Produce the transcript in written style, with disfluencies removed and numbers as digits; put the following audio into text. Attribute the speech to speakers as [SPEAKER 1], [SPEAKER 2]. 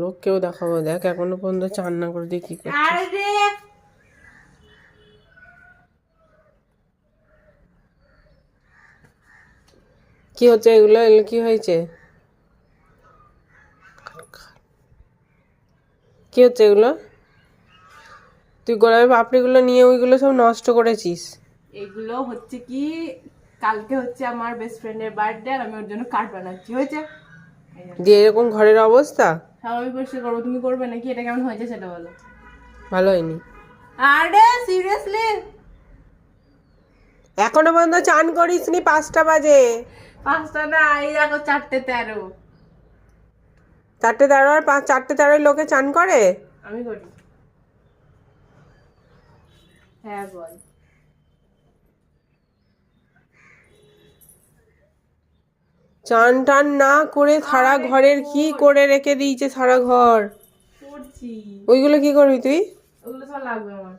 [SPEAKER 1] লোককেও দেখাবো, দেখ এখনো পর্যন্ত চান না করে দিয়ে কি করছিস। কি হচ্ছে এগুলো? এগুলো কি হয়েছে? কি হচ্ছে এগুলো? তুই গোলাপের পাপড়িগুলো নিয়ে ওইগুলো সব নষ্ট করেছিস।
[SPEAKER 2] এগুলো হচ্ছে কি, কালকে হচ্ছে আমার বেস্ট ফ্রেন্ডের বার্থডে আর আমি ওর জন্য কার্ড বানাচ্ছি, হয়েছে?
[SPEAKER 1] দিয়ে এরকম ঘরের অবস্থা?
[SPEAKER 2] হ্যাঁ আমি পরিষ্কার করবো, তুমি করবে নাকি? এটা কেমন হয়েছে সেটা বলো।
[SPEAKER 1] ভালো হয়নি।
[SPEAKER 2] আরে সিরিয়াসলি
[SPEAKER 1] এখনো পর্যন্ত চান করিসনি, 5টা বাজে।
[SPEAKER 2] 5টা না, এই দেখো 4:13।
[SPEAKER 1] 4:13 আর 4:13 লোকে চান করে?
[SPEAKER 2] আমি করি। হ্যাঁ বল।
[SPEAKER 1] চান টান না করে সারা ঘরের কি করে রেখে দিয়েছে, সারা ঘর।
[SPEAKER 2] করছি।
[SPEAKER 1] ওইগুলো কি করবি তুই?
[SPEAKER 2] ওগুলো সব লাগবে আমার।